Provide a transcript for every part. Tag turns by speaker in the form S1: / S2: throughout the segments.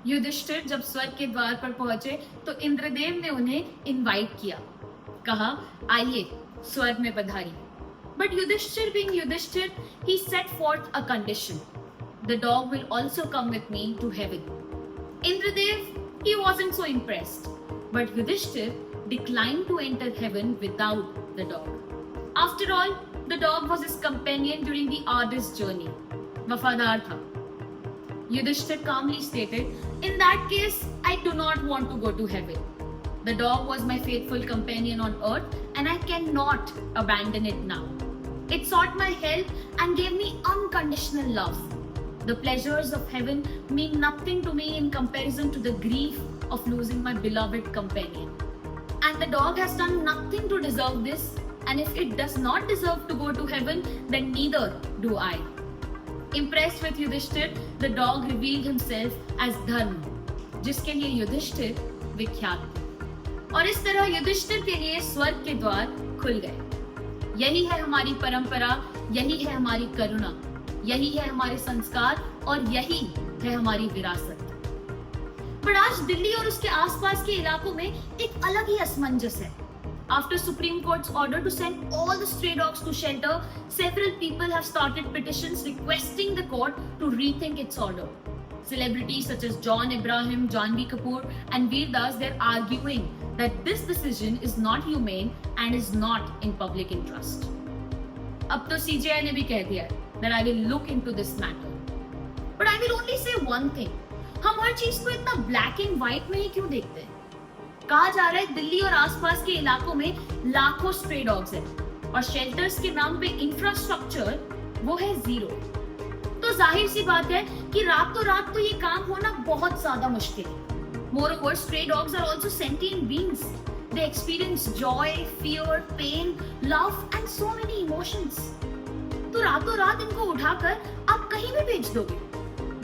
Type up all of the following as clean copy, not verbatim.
S1: युधिष्ठिर जब स्वर्ग के द्वार पर पहुंचे तो इंद्रदेव ने उन्हें इनवाइट किया, कहा आइए स्वर्ग में पधारिए। But Yudhishthir being Yudhishthir, he set forth a condition. The dog will also come with me to heaven. Indradev, he wasn't so impressed, but Yudhishthir declined to enter heaven without the dog. After all, the dog was his companion during the arduous journey. वफादार था। Yudhishthir calmly stated, in that case, I do not want to go to heaven. The dog was my faithful companion on earth and I cannot abandon it now. It sought my help and gave me unconditional love. The pleasures of heaven mean nothing to me in comparison to the grief of losing my beloved companion. And the dog has done nothing to deserve this, and if it does not deserve to go to heaven, then neither do I. Impressed with Yudhishthir, the dog revealed himself as Dharma, जिसके लिए युधिष्ठिर विख्यात थे। और इस तरह युधिष्ठिर के लिए स्वर्ग के द्वार खुल गए। यही है हमारी परंपरा, यही है हमारी करुणा, यही है हमारे संस्कार और यही है हमारी विरासत। पर आज दिल्ली और उसके आसपास के इलाकों में एक अलग ही असमंजस है। After Supreme Court's order to send all the stray dogs to shelter, several people have started petitions requesting the court to rethink its order. Celebrities such as John Abraham, Janvi Kapoor and Veer Das, they're arguing that this decision is not humane and is not in public interest. अब तो CJI ने भी कह दिया है that I will look into this matter. But I will only say one thing. हम हर चीज को इतना black and white में ही क्यों देखते हैं? कहा जा रहा है दिल्ली और आसपास के इलाकों में लाखों स्ट्रे डॉग्स हैं और शेल्टर्स के नाम पे इंफ्रास्ट्रक्चर वो है जीरो। तो जाहिर सी बात है कि रातों रात तो ये काम होना बहुत ज्यादा मुश्किल है। Moreover, stray dogs are also sentient beings. They experience joy, fear, pain, love and so many emotions. तो रातों रात इनको उठाकर आप कहीं भी भेज दोगे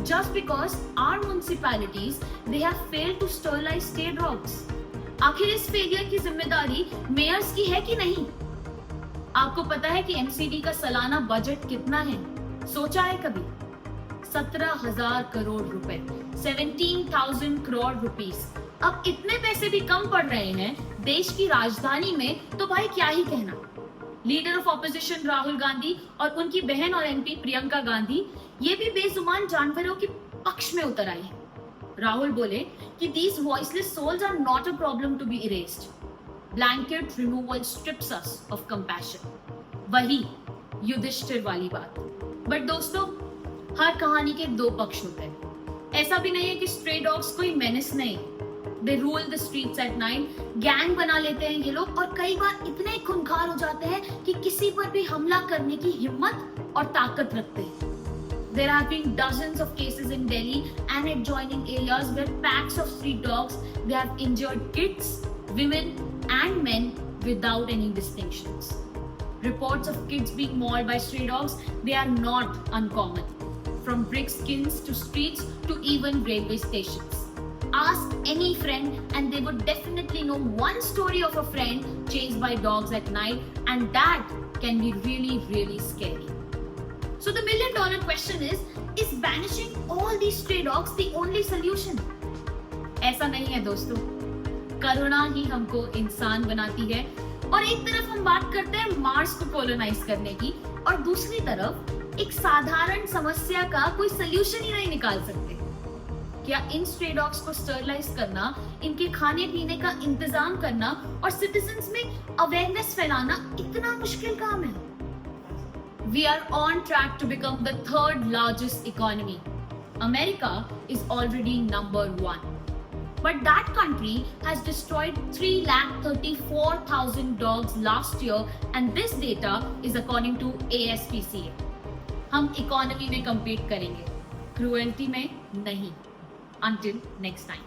S1: just because our municipalities they have failed to sterilize stray dogs. आखिर इस फेलियर की जिम्मेदारी मेयर्स की है कि नहीं? आपको पता है कि एमसीडी का सालाना बजट कितना है? सोचा है कभी? 17,000 करोड़ रुपए, 17,000 करोड़ रुपीस। अब इतने पैसे भी कम पड़ रहे हैं देश की राजधानी में, तो भाई क्या ही कहना। Leader of opposition Rahul Gandhi और उनकी बहन और एमपी प्रियंका गांधी ये भी बेजुबान जानवरों के पक्ष में उतर आई है। राहुल बोले कि these voiceless souls are not a problem to be erased. Blanket removal strips us of compassion. वही युधिष्ठिर वाली बात। बट दोस्तों, हर कहानी के दो पक्ष होते हैं। ऐसा भी नहीं है कि स्ट्रे डॉग्स कोई मेनिस नहीं। They rule the streets at night. Gang बना लेते हैं ये लोग और कई बार इतने खूंखार हो जाते हैं कि किसी पर भी हमला करने की हिम्मत और ताकत रखते हैं। There have been dozens of cases in Delhi and adjoining areas where packs of street dogs they have injured kids, women and men without any distinctions. Reports of kids being mauled by stray dogs they are not uncommon. From brick skins to streets to even railway stations. Ask any friend and they would definitely know one story of a friend chased by dogs at night, and that can be really, really scary. So the $1,000,000 question is banishing all these stray dogs the only solution? ऐसा नहीं है दोस्तों। करुणा ही हमको इंसान बनाती है और एक तरफ हम बात करते हैं मार्स को कॉलोनाइज करने की और दूसरी तरफ एक साधारण समस्या का कोई सलूशन ही नहीं निकाल सकते। क्या इन स्ट्रे डॉग्स को स्टरलाइज करना, इनके खाने पीने का इंतजाम करना और सिटीजन्स में अवेयरनेस फैलाना इतना मुश्किल काम है? We are on track to become the third largest economy. America is already number 1. But that country has destroyed 334,000 dogs last year and this data is according to ASPCA. हम economy में compete करेंगे, cruelty में नहीं. Until next time.